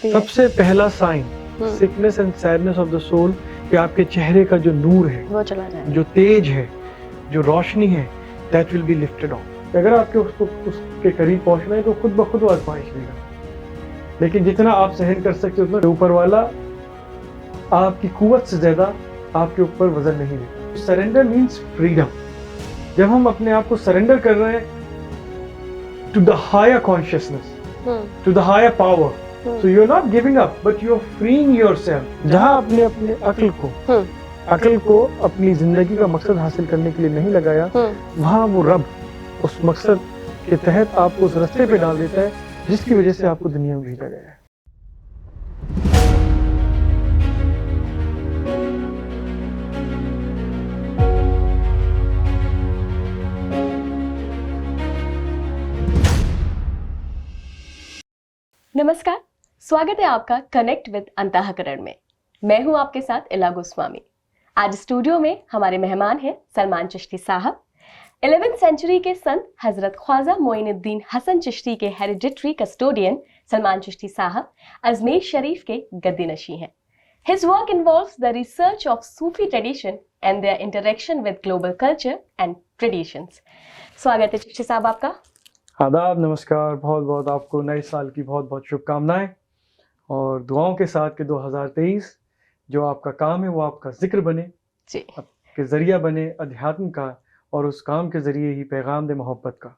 होती है। सबसे पहला sign sickness and sadness of the soul कि आपके चेहरे का जो नूर है, वो चला जाए, जो तेज है, जो रोशनी है, that will be lifted of. अगर आपके उसके करीब पहुंचना है तो खुद ब खुद आजमाइश लेगा, लेकिन जितना आप सहन कर सकते उतना ऊपर वाला आपकी कुव्वत से ज्यादा आपके ऊपर वजन नहीं लेता। Surrender means freedom. जब हम अपने आप को सरेंडर कर रहे हैं to the higher consciousness, to the higher power, so you're not giving up but you're freeing yourself। जहाँ आपने अपने अक्ल को अपनी जिंदगी का मकसद हासिल करने के लिए नहीं लगाया, वहाँ वो रब उस मकसद के तहत आपको उस रास्ते पे डाल देता है जिसकी वजह से आपको दुनिया में भेजा गया है। नमस्कार, स्वागत है आपका कनेक्ट विद अंतःकरण में। मैं हूं आपके साथ इला गोस्वामी। आज स्टूडियो में हमारे मेहमान हैं सलमान चिश्ती साहब। 11वीं सेंचुरी के संत हजरत ख्वाजा मोइनुद्दीन हसन चिश्ती के हेरिडिटरी कस्टोडियन सलमान चिश्ती साहब अजमेर शरीफ के गद्दीनशी हैं। His work involves the research of Sufi tradition and their interaction with global culture and traditions। स्वागत है चिश्ती साहब आपका। आदाब, नमस्कार, बहुत बहुत आपको नए साल की बहुत बहुत शुभकामनाएं और दुआओं के साथ कि 2023 जो आपका काम है वो आपका जिक्र बने जी, आपके जरिया बने अध्यात्म का, और उस काम के जरिए ही पैगाम दे मोहब्बत का।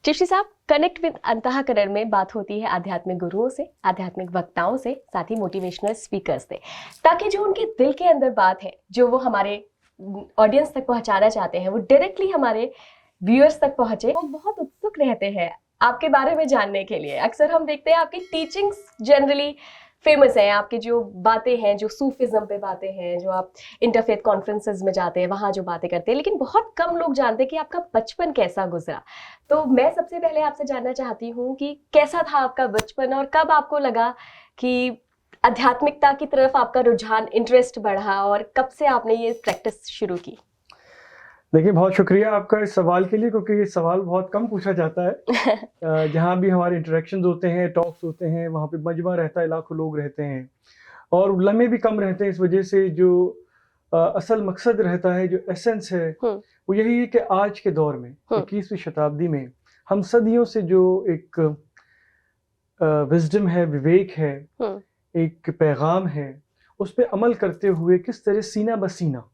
चिश्ती साहब, कनेक्ट विद अंतःकरण में बात होती है आध्यात्मिक गुरुओं से, आध्यात्मिक वक्ताओं से, साथ ही मोटिवेशनल स्पीकर्स से, ताकि जो उनके दिल के अंदर बात है जो वो हमारे ऑडियंस तक पहुंचाना चाहते हैं वो डायरेक्टली हमारे व्यूअर्स तक पहुंचे। वो बहुत उत्सुक रहते हैं आपके बारे में जानने के लिए। अक्सर हम देखते हैं आपकी टीचिंग्स जनरली फेमस हैं, आपकी जो बातें हैं, जो सूफिज्म पे बातें हैं, जो आप इंटरफेथ कॉन्फ्रेंसेस में जाते हैं वहाँ जो बातें करते हैं, लेकिन बहुत कम लोग जानते हैं कि आपका बचपन कैसा गुजरा। तो मैं सबसे पहले आपसे जानना चाहती हूँ कि कैसा था आपका बचपन और कब आपको लगा कि आध्यात्मिकता की तरफ आपका रुझान, इंटरेस्ट बढ़ा, और कब से आपने ये प्रैक्टिस शुरू की? देखिए, बहुत शुक्रिया आपका इस सवाल के लिए, क्योंकि ये सवाल बहुत कम पूछा जाता है। जहाँ भी हमारे इंटरेक्शंस होते हैं, टॉक्स होते हैं, वहाँ पे मजमा रहता है, लाखों लोग रहते हैं और लम्हे भी कम रहते हैं। इस वजह से जो असल मकसद रहता है, जो एसेंस है, वो यही है कि आज के दौर में 21वीं शताब्दी में हम सदियों से जो एक विजडम है, विवेक है, एक पैगाम है, उस पर अमल करते हुए किस तरह सीना बसीना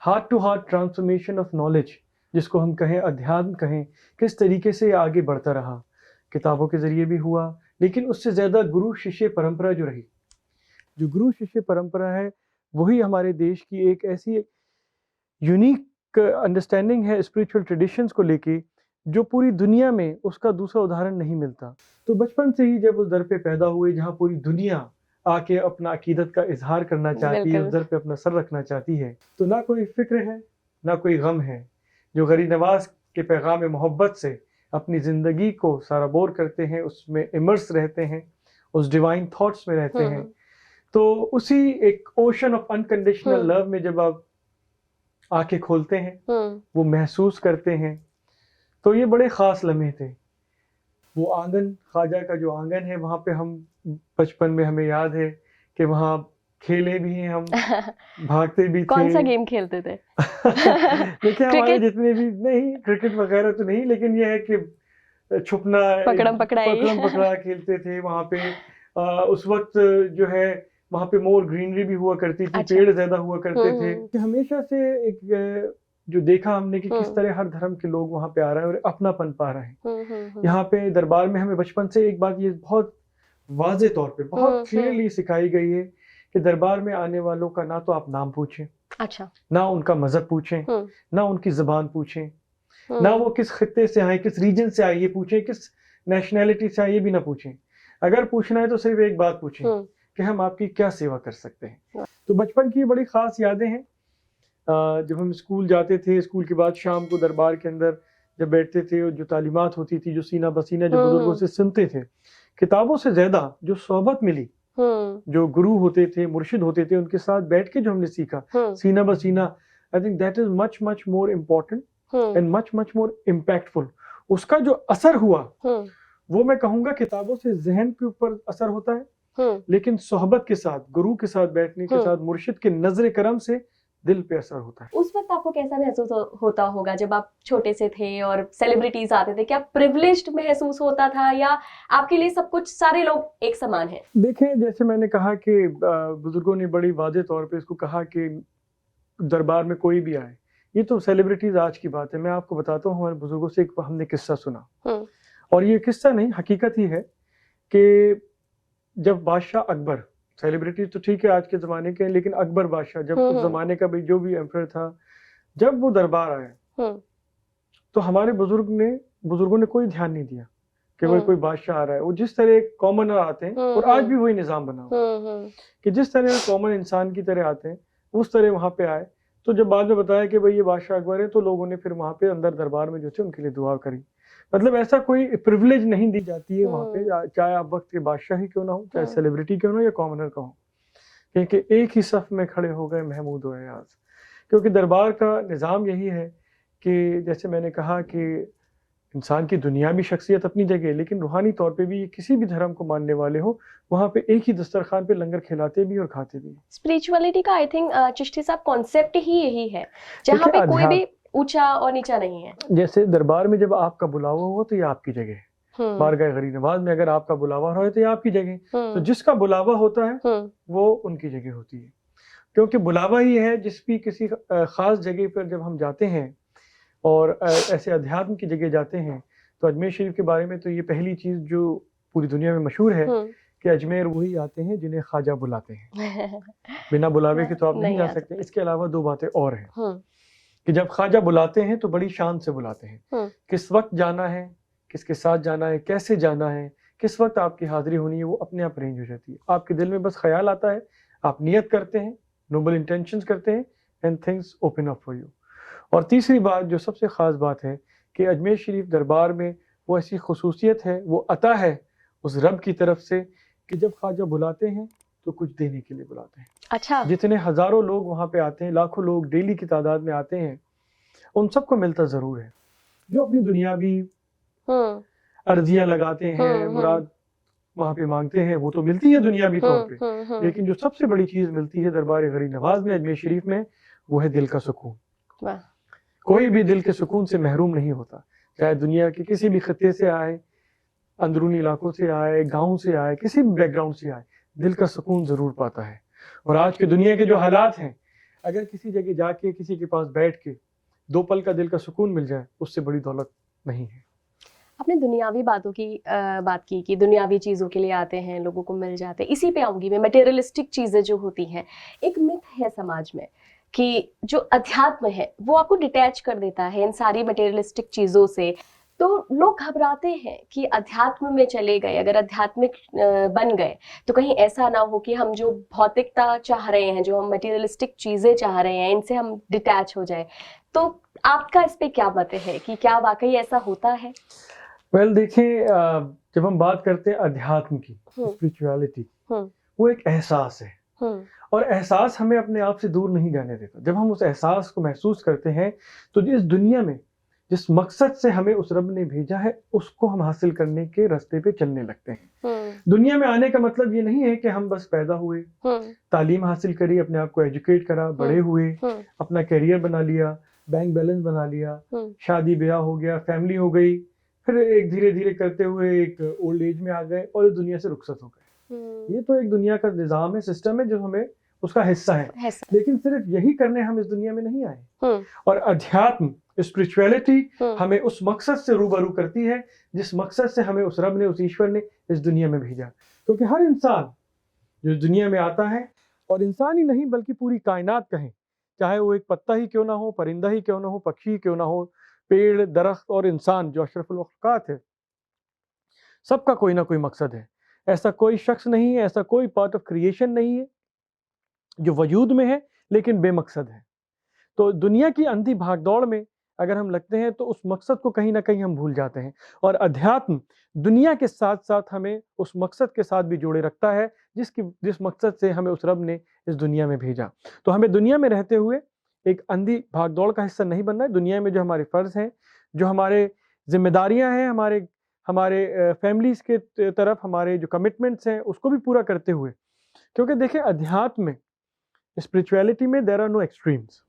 heart to heart transformation of knowledge, जिसको हम कहें अध्यात्म कहें, किस तरीके से आगे बढ़ता रहा। किताबों के जरिए भी हुआ, लेकिन उससे ज़्यादा गुरु शिष्य परंपरा जो रही, जो गुरु शिष्य परंपरा है, वही हमारे देश की एक ऐसी यूनिक अंडरस्टैंडिंग है स्पिरिचुअल ट्रेडिशंस को लेके, जो पूरी दुनिया में उसका दूसरा उदाहरण नहीं मिलता। तो बचपन से ही जब उस दर पे पैदा हुए जहाँ पूरी दुनिया आके अपना अकीदत का इजहार करना चाहती है, उस दर पे अपना सर रखना चाहती है, तो ना कोई फिक्र है ना कोई गम है। जो गरीब नवाज के पैगाम मोहब्बत से अपनी ज़िंदगी को साराबोर करते हैं, उसमें इमर्स रहते हैं, उस डिवाइन थॉट्स में रहते हैं, तो उसी एक ओशन ऑफ अनकंडीशनल लव में जब आप आंखें खोलते हैं, वो महसूस करते हैं, तो ये बड़े ख़ास लम्हे थे। वो आंगन, ख्वाजा का जो आंगन है, वहाँ पे हम बचपन में, हमें याद है कि वहाँ खेले भी हैं, हम भागते भी थे। कौन सा गेम खेलते थे? देखिए, हमारे जितने भी नहीं, क्रिकेट वगैरह तो नहीं, लेकिन ये है कि छुपना, पकड़म पकड़ा खेलते थे वहाँ पे। उस वक्त जो है वहाँ पे मोर ग्रीनरी भी हुआ करती थी, पेड़ ज्यादा हुआ करते थे। हमेशा से एक जो देखा हमने कि किस तरह हर धर्म के लोग वहाँ पे आ रहे हैं और अपनापन पा रहे हैं। यहाँ पे दरबार में हमें बचपन से एक बात ये बहुत वाज़े तौर पे, बहुत क्लियरली सिखाई गई है कि दरबार में आने वालों का ना तो आप नाम पूछें, अच्छा, ना उनका मजहब पूछें, ना उनकी ज़बान पूछें, ना वो किस खित्ते से आए, किस रीजन से आए ये पूछें, किस नेशनैलिटी से आए ये भी ना पूछें। अगर पूछना है तो सिर्फ एक बात पूछें कि हम आपकी क्या सेवा कर सकते हैं। तो बचपन की बड़ी ख़ास यादें हैं। जब हम स्कूल जाते थे, स्कूल के बाद शाम को दरबार के अंदर जब बैठते थे, जो तालीमात होती थी, जो सीना बसीना जो बुजुर्गों से सुनते थे, किताबों से ज़्यादा जो सोहबत मिली, जो गुरु होते थे, मुर्शिद होते थे, उनके साथ बैठ के जो हमने सीखा सीना बसीना, I think that is much much more important and much much more impactful. उसका जो असर हुआ वो मैं कहूँगा किताबों से जहन के ऊपर असर होता है, लेकिन सोहबत के साथ, गुरु के साथ बैठने के साथ, मुर्शिद के नजर करम से दिल पे असर होता है। उस वक्त आपको कैसा महसूस होता होगा जब आप छोटे से थे और सेलिब्रिटीज आते थे? क्या प्रिविलेज्ड महसूस होता था या आपके लिए सब कुछ, सारे लोग एक समान हैं? देखें, जैसे मैंने कहा कि बुजुर्गों ने बड़ी वाज़ेह तौर पे इसको कहा कि दरबार में कोई भी आए, ये तो सेलिब्रिटीज आज की बात है। मैं आपको बताता हूँ, हमारे बुजुर्गों से एक हमने किस्सा सुना, और ये किस्सा नहीं, हकीकत ही है कि जब बादशाह अकबर, सेलिब्रिटीज तो ठीक है आज के ज़माने के हैं, लेकिन अकबर बादशाह जब उस ज़माने का भी जो भी एम्परर था, जब वो दरबार आया तो हमारे बुजुर्गों ने कोई ध्यान नहीं दिया कि वो कोई बादशाह आ रहा है। वो जिस तरह कॉमनर आते हैं, और आज भी वही निज़ाम बना हुआ कि जिस तरह कॉमन इंसान की तरह आते हैं, उस तरह वहाँ पे आए। तो जब बाद में बताया कि भाई ये बादशाह अकबर है, तो लोगों ने फिर वहाँ पे अंदर दरबार में जो थे उनके लिए दुआ करी। मतलब ऐसा कोई प्रिविलेज नहीं दी जाती है वहाँ पे, चाहे आप वक्त के बादशाह ही क्यों ना हो, चाहे सेलिब्रिटी क्यों ना हो या कॉमनर का हो, क्योंकि एक ही सफ में खड़े हो गए महमूद व अयाज। क्योंकि दरबार का निज़ाम यही है कि जैसे मैंने कहा कि इंसान की दुनियावी शख्सियत अपनी जगह है, लेकिन रूहानी तौर पे भी किसी भी धर्म को मानने वाले हो, वहाँ पे एक ही दस्तरखान पे लंगर खिलाते भी और खाते भी। स्पिरिचुअलिटी का आई थिंक चिश्ती साहब कॉन्सेप्ट ही यही है, जहाँ पे कोई भी ऊंचा और नीचा नहीं है। जैसे दरबार में जब आपका बुलावा हो तो ये आपकी जगह है, बारगाह गरीब नवाज में अगर आपका बुलावा हो तो ये आपकी जगह, तो जिसका बुलावा होता है वो उनकी जगह होती है। क्योंकि बुलावा ही है, जिस भी किसी खास जगह पर जब हम जाते हैं और ऐसे अध्यात्म की जगह जाते हैं, तो अजमेर शरीफ के बारे में तो ये पहली चीज जो पूरी दुनिया में मशहूर है कि अजमेर वही आते हैं जिन्हें ख्वाजा बुलाते हैं। बिना बुलावे के तो आप नहीं जा सकते। इसके अलावा दो बातें और हैं कि जब ख्वाजा बुलाते हैं तो बड़ी शान से बुलाते हैं। किस वक्त जाना है, किसके साथ जाना है, कैसे जाना है, किस वक्त आपकी हाजिरी होनी है, वो अपने आप अरेंज हो जाती है। आपके दिल में बस ख्याल आता है, आप नियत करते हैं, नोबल इंटेंशंस करते हैं, and things open up for you. और तीसरी बात जो सबसे ख़ास बात है कि अजमेर शरीफ दरबार में वो ऐसी खसूसियत है, वो अता है उस रब की तरफ से कि जब ख्वाजा बुलाते हैं तो कुछ देने के लिए बुलाते हैं। अच्छा। जितने हज़ारों लोग वहाँ पे आते हैं, लाखों लोग डेली की तादाद में आते हैं, उन सबको मिलता ज़रूर है। जो अपनी दुनियावी अर्जियाँ लगाते हैं, मुराद वहाँ पे मांगते हैं, वो तो मिलती है दुनियावी तौर पे, लेकिन जो सबसे बड़ी चीज़ मिलती है दरबार गरीब नवाज में, अजमेर शरीफ में, वो है दिल का सुकून। कोई भी दिल के सुकून से महरूम नहीं होता, चाहे दुनिया के किसी भी खत्ते से आए, अंदरूनी इलाकों से आए, गाँव से आए, किसी भी बैकग्राउंड से आए, दिल का सुकून ज़रूर पाता है। और आज के दुनिया के जो हालात हैं, अगर किसी जगह जाके किसी के पास बैठ के 2 पल का दिल का सुकून मिल जाए, उससे बड़ी दौलत नहीं है। आपने दुनियावी बातों की बात की कि दुनियावी चीज़ों के लिए आते हैं, लोगों को मिल जाते हैं। इसी पे आऊँगी मैं, मटेरियलिस्टिक चीज़ें जो होती हैं, एक मिथ है समाज में कि जो अध्यात्म है वो आपको डिटैच कर देता है इन सारी मटेरियलिस्टिक चीज़ों से। तो लोग घबराते हैं कि अध्यात्म में चले गए, अगर आध्यात्मिक बन गए तो कहीं ऐसा ना हो कि हम जो भौतिकता चाह रहे हैं, जो हम मटेरियलिस्टिक चीज़ें चाह रहे हैं, इनसे हम डिटैच हो जाए। तो आपका इस पे क्या मत है कि क्या वाकई ऐसा होता है? वेल देखिए, जब हम बात करते हैं अध्यात्म की, स्पिरिचुअलिटी, वो एक एहसास है, और एहसास हमें अपने आप से दूर नहीं जाने देता। जब हम उस एहसास को महसूस करते हैं तो इस दुनिया में जिस मकसद से हमें उस रब ने भेजा है, उसको हम हासिल करने के रास्ते पे चलने लगते हैं। दुनिया में आने का मतलब ये नहीं है कि हम बस पैदा हुए, तालीम हासिल करी, अपने आप को एजुकेट करा, बड़े हुए, अपना कैरियर बना लिया, बैंक बैलेंस बना लिया, शादी ब्याह हो गया, फैमिली हो गई, फिर एक धीरे धीरे करते हुए एक ओल्ड एज में आ गए और इस दुनिया से रुखसत हो गए। ये तो एक दुनिया का निज़ाम है, सिस्टम है, जो हमें उसका हिस्सा है। लेकिन सिर्फ यही करने हम इस दुनिया में नहीं आए। और अध्यात्म, स्पिरिचुअलिटी हमें उस मकसद से रूबरू करती है जिस मकसद से हमें उस रब ने, उस ईश्वर ने इस दुनिया में भेजा। क्योंकि हर इंसान जो इस दुनिया में आता है, और इंसान ही नहीं बल्कि पूरी कायनात कहें, चाहे वो एक पत्ता ही क्यों ना हो, परिंदा ही क्यों ना हो, पक्षी ही क्यों ना हो, पेड़, दरख्त और इंसान जो अशरफुल मखलूक़ात है, सबका कोई ना कोई मकसद है। ऐसा कोई शख्स नहीं है, ऐसा कोई पार्ट ऑफ क्रिएशन नहीं है जो वजूद में है लेकिन बेमकसद है। तो दुनिया की अंधी भागदौड़ में अगर हम लगते हैं तो उस मकसद को कहीं ना कहीं हम भूल जाते हैं। और अध्यात्म दुनिया के साथ साथ हमें उस मकसद के साथ भी जोड़े रखता है जिस मकसद से हमें उस रब ने इस दुनिया में भेजा। तो हमें दुनिया में रहते हुए एक अंधी भागदौड़ का हिस्सा नहीं बनना है। दुनिया में जो हमारे फ़र्ज़ हैं, जो हमारे जिम्मेदारियां हैं, हमारे फैमिलीज के तरफ हमारे जो कमिटमेंट्स हैं उसको भी पूरा करते हुए, क्योंकि देखिए अध्यात्म में, स्पिरिचुअलिटी में there are no extremes.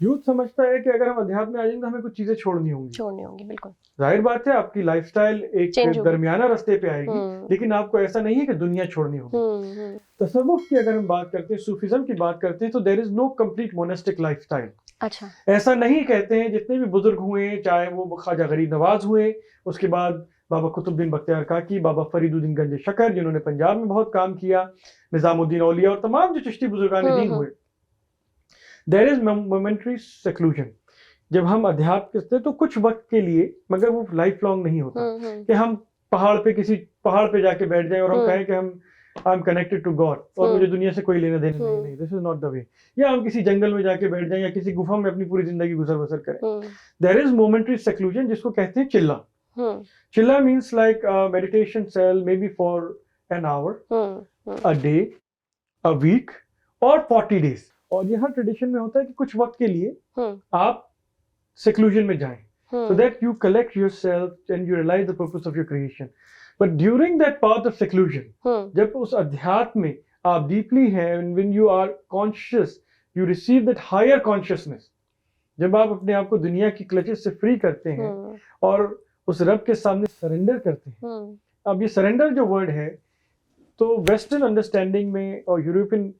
Youth समझता है कि अगर हम अध्यात्म में आ जाएंगे तो हमें कुछ चीजें छोड़नी होंगी। बिल्कुल। जाहिर बात है आपकी लाइफस्टाइल एक चेंज होगी। दरमियाना रास्ते पे आएगी, लेकिन आपको ऐसा नहीं है कि दुनिया छोड़नी होगी। तसव्वुफ की अगर हम बात करते हैं, सूफिज्म की बात करते हैं, तो there is no complete monastic lifestyle. अच्छा। ऐसा नहीं कहते हैं जितने भी बुजुर्ग हुए, चाहे वो ख्वाजा गरीब नवाज हुए, उसके बाद बाबा कुतुबुद्दीन बख्तियार काकी, बाबा फरीदुद्दीन गंज शकर जिन्होंने पंजाब में बहुत काम किया, निजामुद्दीन औलिया और तमाम जो चिश्ती बुजुर्गान दीन हुए, देयर इज मोमेंटरी सेक्लूजन। जब हम अध्यात्म करते हैं तो कुछ वक्त के लिए, मगर वो लाइफ लॉन्ग नहीं होता कि हम किसी पहाड़ पे जाके बैठ जाएं और हम कहें कि I am connected to God और मुझे दुनिया से कोई लेना देना नहीं, this is not the way. या हम किसी जंगल में जाके बैठ जाएं या किसी गुफा में अपनी पूरी जिंदगी गुजर बसर करें। देयर इज मोमेंटरी सेक्लूजन, जिसको कहते हैं चिल्ला। Chilla means like meditation cell, maybe for an hour, a day, a week और 40 डेज। और यहाँ ट्रेडिशन में होता है कि कुछ वक्त के लिए आप seclusion में जाएं, so that you collect yourself and you realize the purpose of your creation. But during that path of seclusion, जब उस अध्यात्म में आप deeply हैं, and when you are conscious, you receive that higher consciousness. जब आप अपने आप को दुनिया की क्लचेस से फ्री करते हैं और उस रब के सामने सरेंडर करते हैं। अब ये सरेंडर जो वर्ड है, तो वेस्टर्न अंडरस्टैंडिंग में और यूरोपियन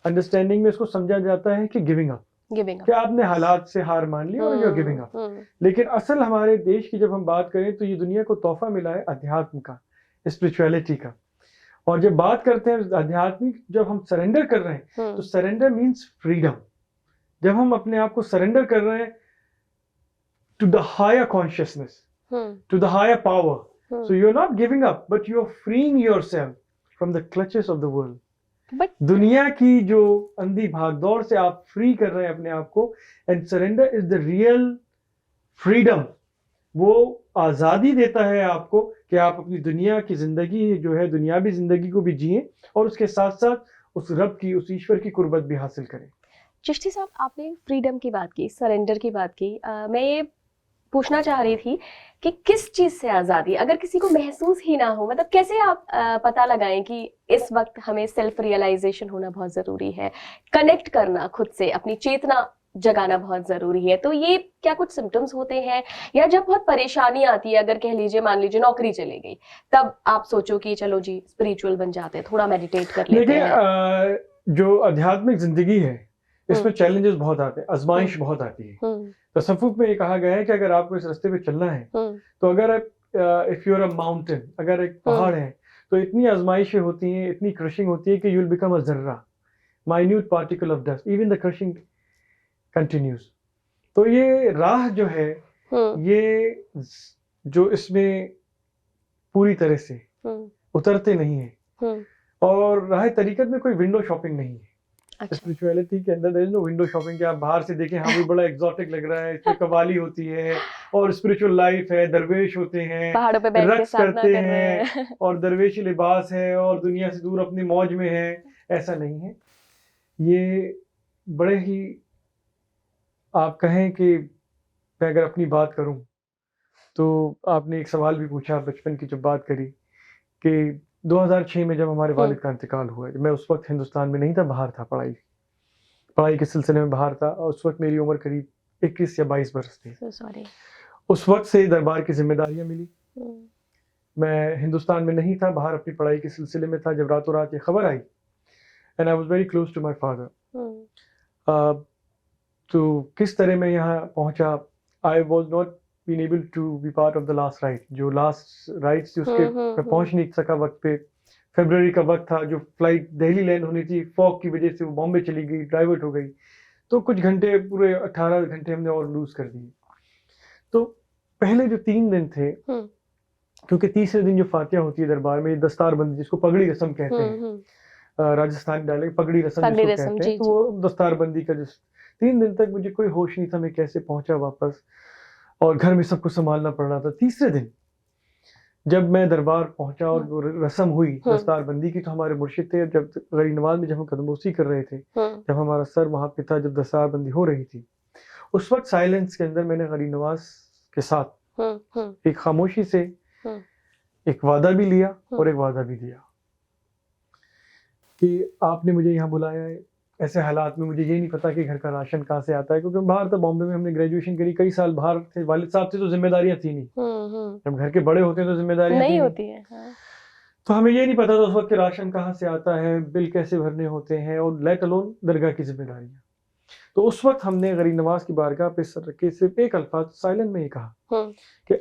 अंडरस्टैंडिंग में इसको समझा जाता है कि गिविंग अप, कि आपने हालात से हार मान ली और यू गिविंग अप। लेकिन असल हमारे देश की जब हम बात करें तो ये दुनिया को तोहफा मिला है अध्यात्म का, स्पिरिचुअलिटी का। और जब बात करते हैं आध्यात्मिक, जब हम सरेंडर कर रहे हैं तो सरेंडर मीन्स फ्रीडम। जब हम अपने आप को सरेंडर कर रहे हैं to the higher consciousness, to the higher power, so you are not giving up but you are freeing yourself from the clutches of the world. दुनिया की जो अंधी भागदौड़ से आप फ्री कर रहे हैं अपने आप को, and surrender is the real freedom. वो आज़ादी देता है आपको कि आप अपनी दुनिया की जिंदगी जो है, दुनियावी जिंदगी को भी जिएं और उसके साथ साथ उस रब की, उस ईश्वर की कुर्बत भी हासिल करें। चिश्ती साहब, आपने फ्रीडम की बात की, सरेंडर की बात की, मैं ये पूछना चाह रही थी कि किस चीज से आजादी, अगर किसी को महसूस ही ना हो, मतलब कैसे आप पता लगाएं कि इस वक्त हमें सेल्फ रियलाइजेशन होना बहुत जरूरी है, कनेक्ट करना खुद से, अपनी चेतना जगाना बहुत जरूरी है। तो ये क्या कुछ सिम्टम्स होते हैं, या जब बहुत परेशानी आती है, अगर कह लीजिए, मान लीजिए नौकरी चली गई, तब आप सोचो कि चलो जी स्पिरिचुअल बन जाते हैं, थोड़ा मेडिटेट कर लेते हैं? जो आध्यात्मिक जिंदगी है इसमें चैलेंजेस बहुत आते हैं, आजमाइश बहुत आती है। तसव्वुफ में ये कहा गया है कि अगर आपको इस रास्ते पे चलना है तो अगर if you are a mountain, अगर एक पहाड़ है, तो इतनी आजमाइशें होती हैं, इतनी क्रशिंग होती है कि you will become a Jarra, minute particle of dust, even the crushing continues. तो ये राह जो है, ये जो इसमें पूरी तरह से उतरते नहीं है, और राह तरीकत में कोई विंडो शॉपिंग नहीं है। स्पिरिचुअलिटी के अंदर there is no window shopping कि आप बाहर से देखें, हाँ भी बड़ा एग्जॉटिक लग रहा है, इसमें कवाली होती है और स्पिरिचुअल लाइफ है, दरवेश होते हैं, पहाड़ों पे बैठ के रक्स करते हैं और दरवेशी लिबास है और दुनिया से दूर अपनी मौज में है। ऐसा नहीं है। ये बड़े ही, आप कहें कि मैं अगर अपनी बात करूं तो आपने एक सवाल भी पूछा, बचपन की जब बात करी कि 2006 में जब हमारे वालिद का इंतकाल हुआ, मैं उस वक्त हिंदुस्तान में नहीं था, बाहर था, पढ़ाई के सिलसिले में बाहर था, और उस वक्त मेरी उम्र करीब 21 या 22 बरस थी। उस वक्त से दरबार की जिम्मेदारियां मिली। मैं हिंदुस्तान में नहीं था, बाहर अपनी पढ़ाई के सिलसिले में था, जब रातों रात ये खबर आई, and I was very close to my father. तो किस तरह मैं यहाँ पहुंचा, I was not been able to be part of the last rite. जो लास्ट राइट थी उसके मैं पहुंच नहीं सका वक्त पे। फरवरी का वक्त था, जो फ्लाइट दिल्ली लैंड होनी थी, फॉग की वजह से वो बॉम्बे चली गई, डाइवर्ट हो गई, तो कुछ घंटे, पूरे 18 घंटे हमने और लूज कर दिए। तो पहले जो 3 दिन थे, क्योंकि तीसरे दिन जो फातिहा होती है दरबार में, दस्तारबंदी जिसको पगड़ी रस्म कहते हैं, राजस्थानी डायलेक्ट पगड़ी रस्म जिसको कहते हैं, तो वो दस्तारबंदी का, जिस 3 दिन तक मुझे कोई होश नहीं था मैं कैसे पहुंचा वापस, और घर में सबको संभालना पड़ रहा था। तीसरे दिन जब मैं दरबार पहुंचा और रस्म हुई दस्तारबंदी की, तो हमारे मुर्शिद थे, जब गरीब नवाज में जब हम कदमबोसी कर रहे थे, जब हमारा सर वहां पे था, जब दस्तारबंदी हो रही थी, उस वक्त साइलेंस के अंदर मैंने गरीब नवाज के साथ एक खामोशी से एक वादा भी लिया और एक वादा भी दिया कि आपने मुझे यहाँ बुलाया है, ऐसे हालात में मुझे ये नहीं पता कि घर का राशन कहाँ से आता है, क्योंकि बाहर था, बॉम्बे में हमने ग्रेजुएशन करी, कई साल बाहर थे, वालिद साहब से तो जिम्मेदारियां थी नहीं, जब घर के बड़े होते हैं तो जिम्मेदारियां नहीं थी होती है। हाँ। तो हमें ये नहीं पता था उस वक्त कि राशन कहाँ से आता है, बिल कैसे भरने होते हैं, और लेट अलोन दरगाह की जिम्मेदारियां। तो उस वक्त हमने गरीब नवाज की बारगाह पे सर रख के सिर्फ एक अल्फाज साइलेंट में ही कहा कि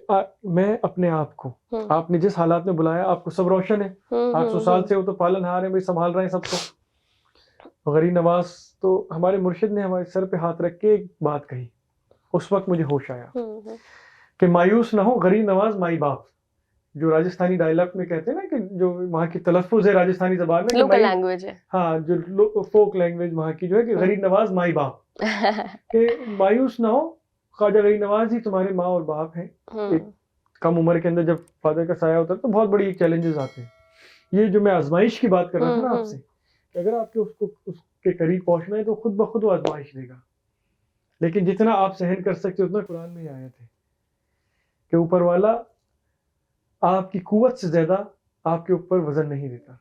मैं अपने आप को, आपने जिस हालात में बुलाया, आपको सब रोशन है, 800 साल से वो तो पालनहार है, भाई संभाल रहे हैं सबको। गरीब नवाज तो हमारे मुर्शिद ने हमारे सर पे हाथ रख के एक बात कही, उस वक्त मुझे होश आया कि मायूस ना हो गरीब नवाज माई बाप, जो राजस्थानी डायलॉग में कहते हैं ना कि जो वहाँ की तलफ्फुज है राजस्थानी जबान में, लोकल लैंग्वेज है, हाँ जो फोक लैंग्वेज वहाँ की जो है कि गरीब नवाज माई बाप, कि मायूस ना हो, ख्वाजा गरीब नवाज ही तुम्हारे माँ और बाप हैं। एक कम उम्र के अंदर जब फादर का साया होता है तो बहुत बड़ी चैलेंजेस आते हैं। ये जो मैं आजमाइश की बात कर रहा था ना आपसे, कि अगर आपके उसके करीब पहुंचना है तो खुद ब खुद वो आजमाइश देगा, लेकिन जितना आप सहन कर सकते उतना कुरान में ही आए थे कि ऊपर वाला आपकी कुव्वत से ज्यादा आपके ऊपर वजन नहीं देता,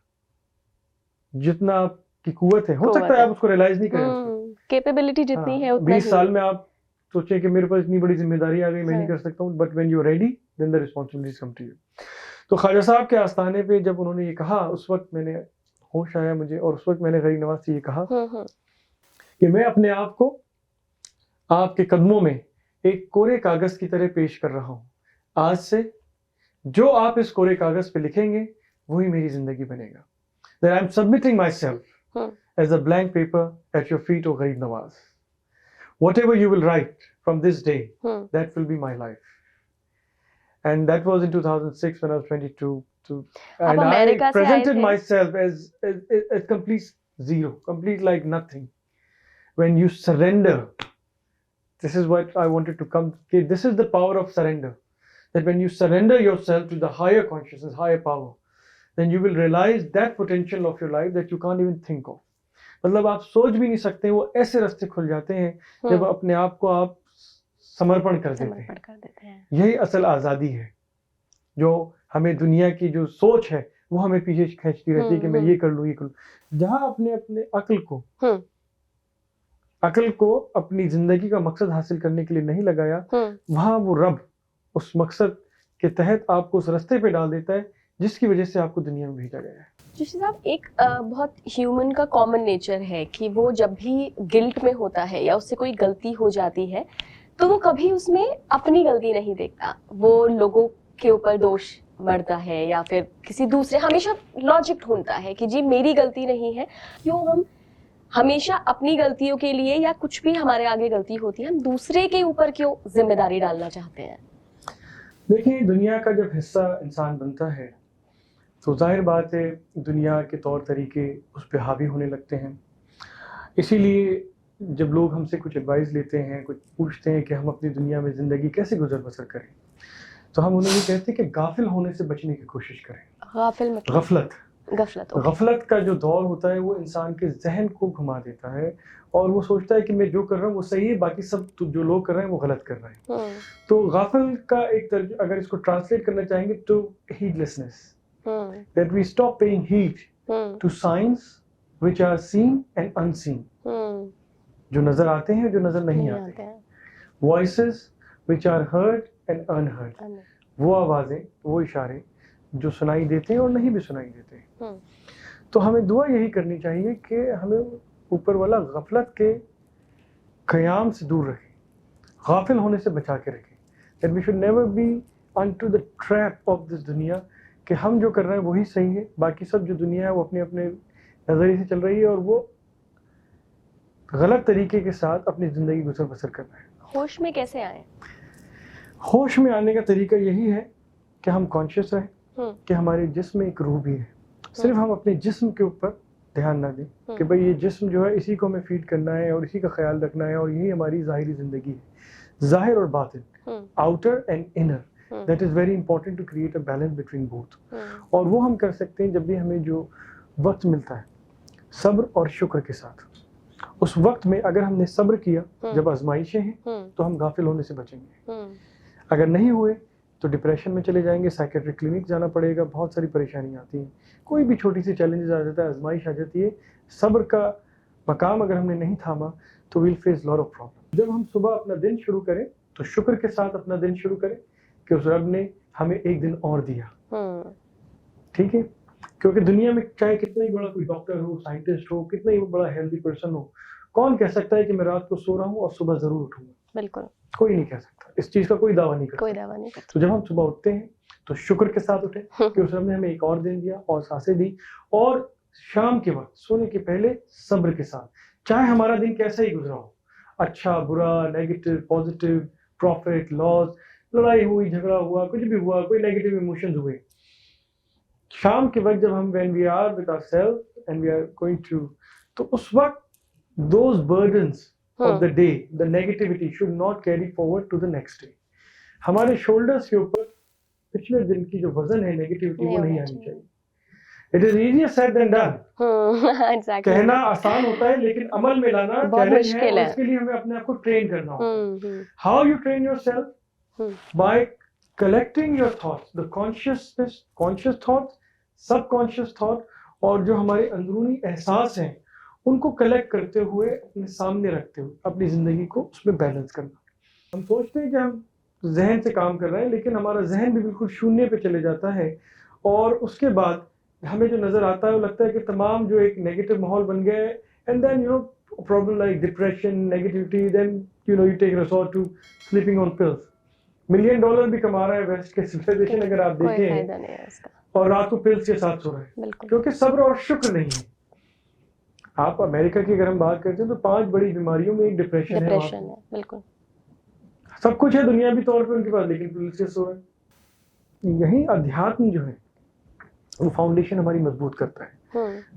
जितना आपकी कुव्वत है, हो सकता है आप उसको रियलाइज नहीं करें, कैपेबिलिटी जितनी है उतना 20 साल में आप सोचें कि मेरे पास इतनी बड़ी जिम्मेदारी आ गई, मैं नहीं कर सकता हूँ, but when you are ready then the responsibilities come to you. तो ख्वाजा साहब के आस्थाने पे जब उन्होंने ये कहा, उस वक्त मैंने होश आया मुझे, और उस वक्त मैंने गरीब नवाज से ये कहा कि मैं अपने आप को आपके कदमों में एक कोरे कागज की तरह पेश कर रहा हूँ। आज से जो आप इस कोरे कागज पे लिखेंगे वही मेरी जिंदगी बनेगा। That I'm submitting myself as a blank paper at your feet, O Gharib Nawaz. Whatever you will write from this day, that will be my life. And that was in 2006 when I was 22. And I presented myself as complete zero, complete like nothing. When you surrender, this is what I wanted to come. This is the power of surrender. That when you surrender yourself to the higher consciousness, higher power, then you will realize that potential of your life that you can't even think of. मतलब आप सोच भी नहीं सकते, वो ऐसे रास्ते खुल जाते हैं जब अपने आप को आप समर्पण कर देते हैं। यही असल आज़ादी है, जो हमें दुनिया की जो सोच है वो हमें पीछे खींचती रहती है कि मैं ये कर लूँ, ये कर लूँ। जहाँ अपने अक्ल को अपनी जिंदगी का मकसद हासिल करने के लिए नहीं लगाया, वहाँ वो रब उस मकसद के तहत आपको उस रास्ते पे डाल देता है जिसकी वजह से आपको दुनिया में भेजा गया है। जोशी साहब, एक बहुत ह्यूमन का कॉमन नेचर है कि वो जब भी गिल्ट में होता है या उससे कोई गलती हो जाती है तो वो कभी उसमें अपनी गलती नहीं देखता, वो लोगों के ऊपर दोष मढ़ता है या फिर किसी दूसरे, हमेशा लॉजिक ढूंढता है कि जी मेरी गलती नहीं है। क्यों हम हमेशा अपनी गलतियों के लिए या कुछ भी हमारे आगे गलती होती है हम दूसरे के ऊपर क्यों जिम्मेदारी डालना चाहते हैं? देखिए, दुनिया का जब हिस्सा इंसान बनता है तो जाहिर बात है दुनिया के तौर तरीके उस पर हावी होने लगते हैं। इसीलिए जब लोग हमसे कुछ एडवाइस लेते हैं, कुछ पूछते हैं कि हम अपनी दुनिया में ज़िंदगी कैसे गुजर बसर करें, तो हम उन्हें ये कहते हैं कि गाफिल होने से बचने की कोशिश करें। गाफिल मतलब गफलत का जो दौर होता है वो इंसान के जहन को घुमा देता है और वो सोचता है कि मैं जो कर रहा हूँ वो सही है, बाकी सब जो लोग कर रहे हैं वो गलत कर रहे हैं। तो गाफिल का एक तर्जुमा अगर इसको ट्रांसलेट करना चाहेंगे तो heedlessness, that we stop paying heed to signs which are seen and unseen, जो नजर आते हैं जो नजर नहीं आते हैं, voices which are heard and unheard, वो आवाजें वो इशारे जो सुनाई देते हैं और नहीं भी सुनाई देते हैं। तो हमें दुआ यही करनी चाहिए कि हमें ऊपर वाला गफलत के क़याम से दूर रखे, गाफिल होने से बचा के रखे। That we should never be onto the trap of this दुनिया, कि हम जो कर रहे हैं वही सही है, बाकी सब जो दुनिया है वो अपने अपने नज़रिए से चल रही है और वो गलत तरीके के साथ अपनी ज़िंदगी गुजर बसर कर रहे हैं। होश में कैसे आए? होश में आने का तरीका यही है कि हम कॉन्शियस रहें कि हमारे जिस्म में एक रूह भी है। सिर्फ हम अपने जिस्म के ऊपर ध्यान ना दें कि भाई ये जिस्म जो है इसी को हमें फीड करना है और इसी का ख्याल रखना है और यही हमारी ज़ाहिरी ज़िंदगी है। ज़ाहिर और बातिन, outer and inner, that is very important to create a balance between both. और वो हम कर सकते हैं जब भी हमें जो वक्त मिलता है सब्र और शुक्र के साथ। उस वक्त में अगर हमने सब्र किया जब आजमाइशें हैं तो हम गाफिल होने से बचेंगे। अगर नहीं हुए तो डिप्रेशन में चले जाएंगे, साइकेट्रिक क्लिनिक जाना पड़ेगा, बहुत सारी परेशानियां आती हैं। कोई भी छोटी सी चैलेंजेस आ जाता है, आजमाइश आ जाती है, सब्र का मकाम अगर हमने नहीं थामा तो will face lot of problem. जब हम सुबह अपना दिन शुरू करें तो शुक्र के साथ अपना दिन शुरू करें कि उस रब ने हमें एक दिन और दिया, ठीक है। क्योंकि दुनिया में चाहे कितना ही बड़ा कोई डॉक्टर हो, साइंटिस्ट हो, कितना ही बड़ा हेल्दी पर्सन हो, कौन कह सकता है कि मैं रात को सो रहा हूँ और सुबह जरूर उठूंगा? बिल्कुल, कोई नहीं कह सकता, इस चीज का कोई दावा नहीं कोई करता। दावा नहीं करता। तो जब हम सुबह उठते हैं तो शुक्र के साथ उठे कि उस रब ने हमें एक और दिन दिया और सांसें दी, और शाम के वक्त सोने के पहले सब्र के साथ, चाहे हमारा दिन कैसा ही गुजरा हो, अच्छा बुरा, नेगेटिव पॉजिटिव, प्रॉफिट लॉस, लड़ाई हुई, झगड़ा हुआ, कुछ भी हुआ, कोई नेगेटिव इमोशंस हुए, शाम के वक्त जब हम when we are with ourselves and we are going to, तो उस वक्त those burdens of the day, the negativity should not carry forward to the next day. हमारे shoulders के ऊपर पिछले दिन की जो वजन है नेगेटिविटी वो नहीं आनी चाहिए। It is easier said than done. Exactly, कहना आसान होता है लेकिन अमल में लाना बहुत चैलेंज है, मुश्किल और है। इसके लिए हमें अपने आप को ट्रेन करना होगा। How you train yourself? By collecting your thoughts, the conscious thoughts, subconscious thought, और जो हमारे अंदरूनी एहसास हैं उनको कलेक्ट करते हुए अपने सामने रखते हुए अपनी जिंदगी को उसमें बैलेंस करना। हम सोचते हैं कि हम जहन से काम कर रहे हैं, लेकिन हमारा जहन भी बिल्कुल शून्य पे चले जाता है, और उसके बाद हमें जो नजर आता है वो लगता है कि तमाम जो एक नेगेटिव माहौल बन गया है, and then you know problem like depression, negativity, then you take resort to sleeping on pills. $1 million भी कमा रहा है वेस्ट के सिविलाइजेशन अगर आप कोई देखें, फायदा नहीं है उसका, और रात को पिल्स के साथ सो रहे हैं, बिल्कुल। क्योंकि सब्र और शुक्र नहीं है। आप अमेरिका की अगर हम बात करते हैं तो 5 बड़ी बीमारियों में एक डिप्रेशन है, डिप्रेशन है, बिल्कुल। सब कुछ है दुनियावी तौर पे उनके पास, लेकिन पिल्स से सो रहे हैं। यही अध्यात्म जो है वो फाउंडेशन हमारी मजबूत करता है।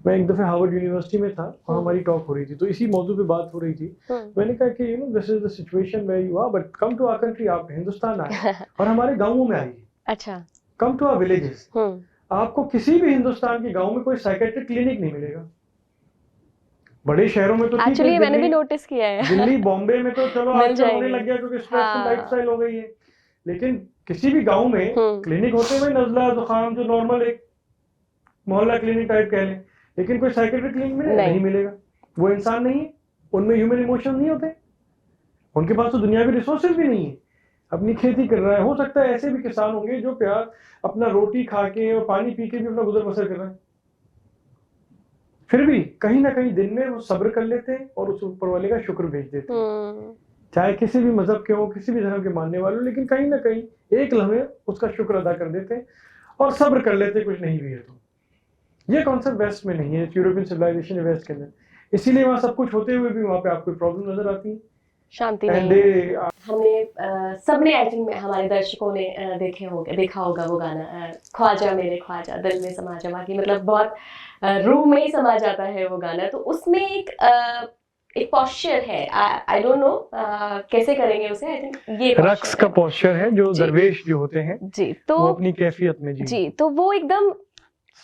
मैं एक दफे हार्वर्ड यूनिवर्सिटी में था, वहाँ हमारी टॉक हो रही थी, तो इसी मौजू पे बात हो रही थी। मैंने कहा कि this is the situation where you are, but come to our country, आप हिंदुस्तान आए और हमारे गांवों में आइए, अच्छा, कम टू आवर विलेजेस। आपको किसी भी हिंदुस्तान के गांव में कोई साइकेट्रिक क्लिनिक नहीं मिलेगा। बड़े शहरों में तो ठीक है, एक्चुअली मैंने भी नोटिस किया है। दिल्ली बॉम्बे में तो चलो मिल आजकल होने जाएंगे। लग गया क्योंकि स्ट्रेसफुल हाँ। लाइफस्टाइल हो गई है, लेकिन किसी भी गांव में क्लिनिक होते हैं, नजला जुकाम जो नॉर्मल एक मोहल्ला क्लिनिक टाइप कह लें, लेकिन कोई साइकेट्रिक क्लिनिक में नहीं मिलेगा। वो इंसान नहीं है, उनमें ह्यूमन इमोशन नहीं होते, उनके पास तो दुनियावी रिसोर्सेज भी नहीं है। अपनी खेती कर रहा है, हो सकता है ऐसे भी किसान होंगे जो प्यार अपना रोटी खा के और पानी पी के भी अपना गुजर बसर कर रहा है, फिर भी कहीं ना कहीं दिन में वो सब्र कर लेते हैं और उस ऊपर वाले का शुक्र भेज देते हैं। चाहे किसी भी मजहब के हो, किसी भी धर्म के मानने वाले हो, लेकिन कहीं ना कहीं एक लम्हे उसका शुक्र अदा कर देते हैं और सब्र कर लेते हैं, कुछ नहीं भी है तो। ये कॉन्सेप्ट वेस्ट में नहीं है, यूरोपियन सिविलाइजेशन है वेस्ट के अंदर, इसीलिए वहाँ सब कुछ होते हुए भी वहाँ पे आपको प्रॉब्लम नजर आती है, शांति नहीं। हमने सबने आई थिंक हमारे दर्शकों ने देखा होगा वो गाना ख्वाजा मेरे ख्वाजा दिल में समा जा, की मतलब बहुत रूह में ही समा जाता है वो गाना। तो उसमें एक पोस्चर है, आई डोंट नो कैसे करेंगे उसे, आई थिंक ये रक्स का पोस्चर है जो दरवेश जो होते हैं जी, तो वो अपनी कैफियत में जी, तो वो एकदम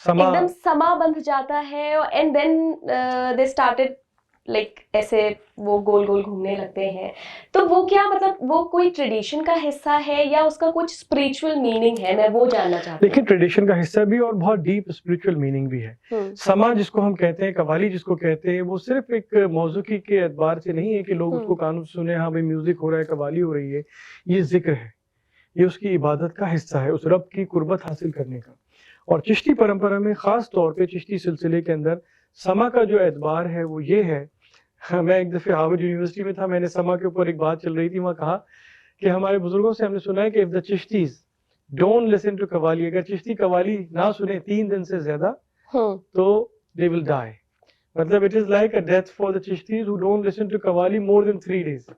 समा बंध जाता है, and then they started like ऐसे वो गोल गोल घूमने लगते हैं। तो वो क्या मतलब वो कोई ट्रेडिशन का हिस्सा है या उसका कुछ स्पिरिचुअल मीनिंग है, मैं वो जानना चाहती हूँ। देखिए, ट्रेडिशन का हिस्सा भी और बहुत डीप स्पिरिचुअल मीनिंग भी है। समा जिसको हम कहते हैं, कवाली जिसको कहते हैं, वो सिर्फ एक मौजूकी के एतबार से नहीं है कि लोग उसको कानून सुने, हाँ भाई म्यूजिक हो रहा है, कवाली हो रही है, ये जिक्र है, ये उसकी इबादत का हिस्सा है, उस रब की कुर्बत हासिल करने का। और चिश्ती परंपरा में खास तौर पे चिश्ती सिलसिले के अंदर समा का जो एतबार है वो ये है। मैं एक दफे हार्वर्ड यूनिवर्सिटी में था, मैंने समा के ऊपर एक बात चल रही थी, वहाँ कहा कि हमारे बुजुर्गों से हमने सुना है कि if the Chishtis don't listen to qawwali, अगर चिश्ती कवाली ना सुने 3 दिन से ज्यादा तो दे विल डाई। मतलब it is like a death for the Chishtis who don't listen to qawwali more than 3 days।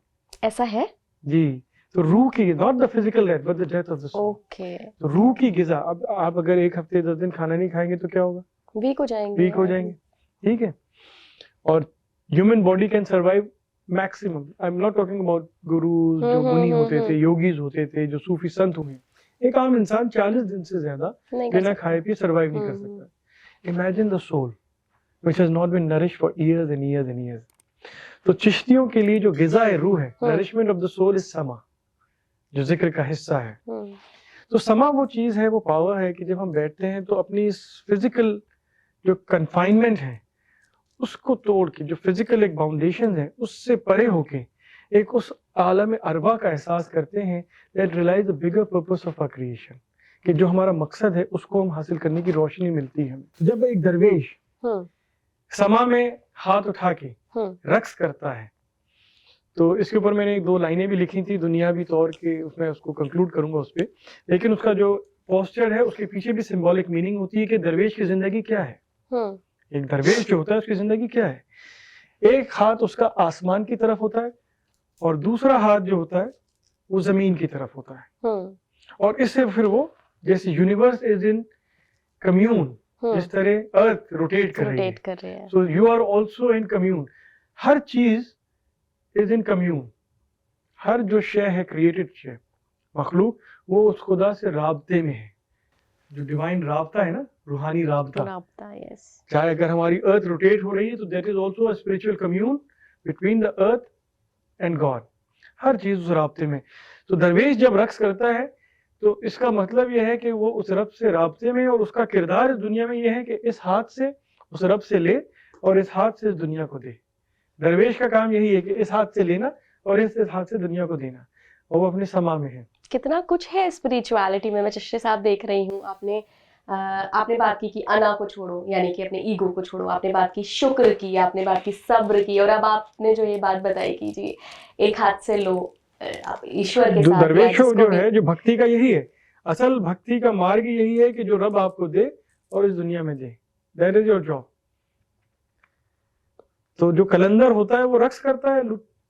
ऐसा है जी, तो रूह की, not the physical death but the death of the soul. Okay, तो रूह की गिजा। अब आप अगर 1 हफ्ते 10 दिन खाना नहीं खाएंगे तो क्या होगा? वीक हो जाएंगे। ठीक है। और human body can survive maximum, I am not talking about gurus जो मुनि होते थे, योगीज होते थे, जो सूफी संत हुए, एक आम इंसान 40 दिन से ज्यादा बिना खाए पिए सर्वाइव नहीं कर सकता। Imagine the soul which has not been nourished for years and years and years. तो चिश्तियों के लिए जो गिज़ा रूह है, nourishment of the soul is sama, जो जिक्र का हिस्सा है। तो समा वो चीज़ है, वो पावर है कि जब हम बैठते हैं तो अपनी इस फिजिकल जो कन्फाइनमेंट है उसको तोड़ के, जो फिजिकल एक बाउंडेशन है उससे परे होके एक उस आलम अरवा का एहसास करते हैं, that realise the bigger purpose of our creation, कि जो हमारा मकसद है उसको हम हासिल करने की रोशनी मिलती है हमें। जब एक दरवेश समा में हाथ उठा के रक्स करता है, तो इसके ऊपर मैंने एक दो लाइनें भी लिखी थी दुनियावी तौर के, उसमें उसको कंक्लूड करूंगा उस पर, लेकिन उसका जो पोस्चर है उसके पीछे भी सिंबॉलिक मीनिंग होती है कि दरवेश की जिंदगी क्या है। एक दरवेश जो होता है उसकी जिंदगी क्या है, एक हाथ उसका आसमान की तरफ होता है और दूसरा हाथ जो होता है वो जमीन की तरफ होता है, और इससे फिर वो जैसे यूनिवर्स इज इन कम्यून, जिस तरह अर्थ रोटेट कर रही है, so you are also in commune. हर चीज इज इन कम्यून, हर जो शय है क्रिएटेड शय, मखलूक, वो उस खुदा से राब्ते में है। जो डिवाइन राब्ता है ना, रूहानी राब्ता, यस। चाहे अगर हमारी अर्थ रोटेट हो रही है तो that is also a spiritual commune between the earth and God, हर चीज उस राब्ते में। तो दरवेश जब रक्स करता है तो इसका मतलब यह है कि वो उस रब से राब्ते में, और उसका किरदार इस दुनिया में यह है कि इस हाथ से उस रब से ले और इस हाथ से इस दुनिया को दे। दरवेश का काम यही है कि इस हाथ से लेना और इस हाथ से दुनिया को देना, और वो अपने समा में है। कितना कुछ है स्पिरिचुअलिटी में। मैं चिश्ती साहब देख रही हूँ, आपने बात की अना को छोड़ो, यानी कि अपने ईगो को छोड़ो, आपने बात की शुक्र की, आपने बात की सब्र की, और अब आपने जो ये बात बताई कि जी एक हाथ से लो, आप ईश्वर के साथ दरवेश जो है, जो भक्ति का यही है, असल भक्ति का मार्ग यही है कि जो रब आपको दे और इस दुनिया में दे, दैट इज योर जॉब। तो जो कलंदर होता है वो रक्स करता है,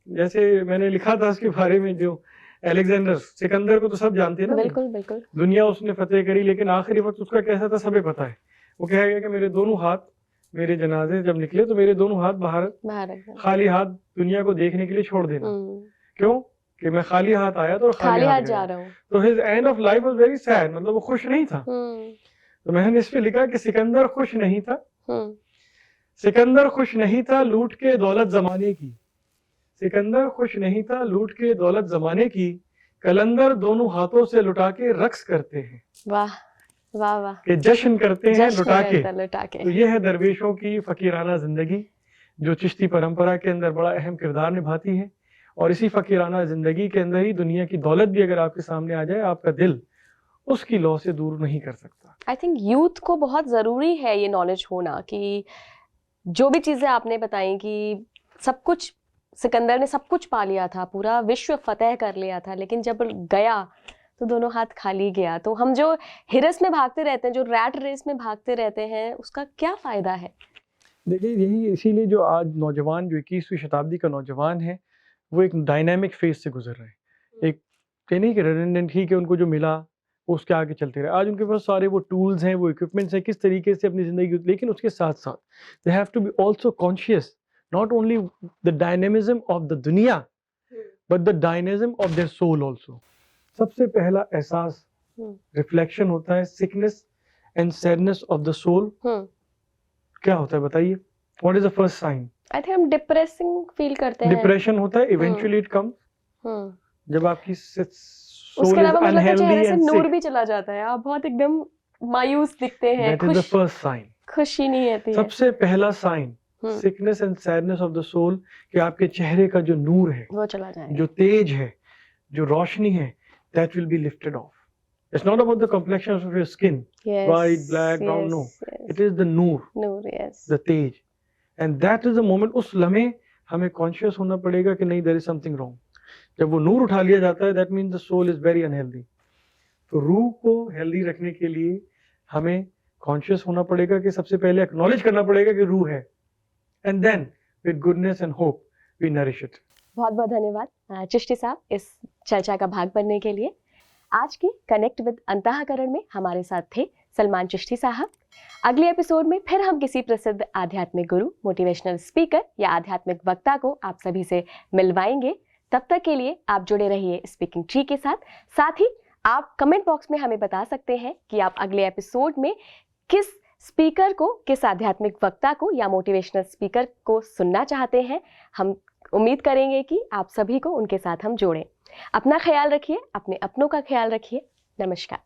जैसे मैंने लिखा था उसके बारे में, जो अलेक्जेंडर, सिकंदर को तो सब जानते हैं ना, बिल्कुल बिल्कुल, दुनिया उसने फतेह करी, लेकिन आखिरी वक्त उसका कैसा था सबे पता है। वो कह गया कि मेरे दोनों हाथ, मेरे जनाजे जब निकले तो मेरे दोनों हाथ बाहर खाली हाथ दुनिया को देखने के लिए छोड़ देना। क्यों? कि मैं खाली हाथ आया तो खाली हाथ जा रहा हूँ। तो his end of life was very sad, मतलब वो खुश नहीं था। तो मैंने इस पे लिखा कि सिकंदर खुश नहीं था, सिकंदर खुश नहीं था लूट के दौलत जमाने की, सिकंदर खुश नहीं था लूट के दौलत जमाने की, कलंदर दोनों हाथों से लुटा के रक्स करते हैं। वाह वाह वाह, कि जश्न करते हैं लुटा के। तो ये है दरवेशों की फकीराना जिंदगी, जो चिश्ती परंपरा के अंदर बड़ा अहम किरदार निभाती है। और इसी फकीराना जिंदगी के अंदर ही दुनिया की दौलत भी अगर आपके सामने आ जाए, आपका दिल उसकी लौ से दूर नहीं कर सकता। आई थिंक यूथ को बहुत जरूरी है ये नॉलेज होना, कि जो भी चीजें आपने बताई कि सब कुछ सिकंदर ने सब कुछ पा लिया था, पूरा विश्व फतेह कर लिया था, लेकिन जब गया तो दोनों हाथ खाली गया। तो हम जो हिरस में भागते रहते हैं, जो रैट रेस में भागते रहते हैं, उसका क्या फायदा है? देखिए, यही इसीलिए जो आज नौजवान, जो 21वीं शताब्दी का नौजवान है, वो एक डायनामिक फेज से गुजर रहे हैं। एक नहीं कि रेडेंडेंट ही कि उनको जो मिला वो उसके आगे चलते रहे। आज उनके पास सारे वो टूल्स हैं, वो इक्विपमेंट्स हैं, किस तरीके से अपनी ज़िंदगी, लेकिन उसके साथ साथ they have to be also conscious not only the dynamism of the दुनिया but the dynamism of their soul also. सबसे पहला एहसास रिफ्लेक्शन होता है sickness and sadness of the soul. क्या होता है बताइए? What is the first sign? I think हम डिप्रेसिंग फील करते हैं। डिप्रेशन होता है, इवेंचुअली इट कम्स जब आपकी उसके अलावा मुझे लगता है चेहरे से नूर भी चला जाता है, आप बहुत एकदम मायूस दिखते हैं, that is the first sign, खुशी नहीं आती है। सबसे पहला sign sickness and sadness of the soul, कि आपके चेहरे का जो नूर है वो चला जाए, जो तेज है, जो रोशनी है, that will be lifted off. It's not about the complexion of your skin, white, black, brown, no. It is the noor, the tej. And that is the moment, उस लम्हे हमें conscious होना पड़ेगा कि नहीं, there is something wrong. जब वो नूर उठा लिया जाता है, that means the soul is very unhealthy. तो रूह को healthy रखने के लिए हमें conscious होना पड़ेगा कि सबसे पहले acknowledge करना पड़ेगा कि रूह है. And then with goodness and hope we nourish it. बहुत बहुत धन्यवाद चिश्ती साहब इस चर्चा का भाग बनने के लिए। आज की कनेक्ट विद अंतःकरण में हमारे साथ थे सलमान चिश्ती साहब। अगले एपिसोड में फिर हम किसी प्रसिद्ध आध्यात्मिक गुरु, मोटिवेशनल स्पीकर या आध्यात्मिक वक्ता को आप सभी से मिलवाएंगे। तब तक के लिए आप जुड़े रहिए स्पीकिंग ट्री के साथ। साथ ही आप कमेंट बॉक्स में हमें बता सकते हैं कि आप अगले एपिसोड में किस स्पीकर को, किस आध्यात्मिक वक्ता को या मोटिवेशनल स्पीकर को सुनना चाहते हैं। हम उम्मीद करेंगे कि आप सभी को उनके साथ हम जोड़ें। अपना ख्याल रखिए, अपने अपनों का ख्याल रखिए। नमस्कार।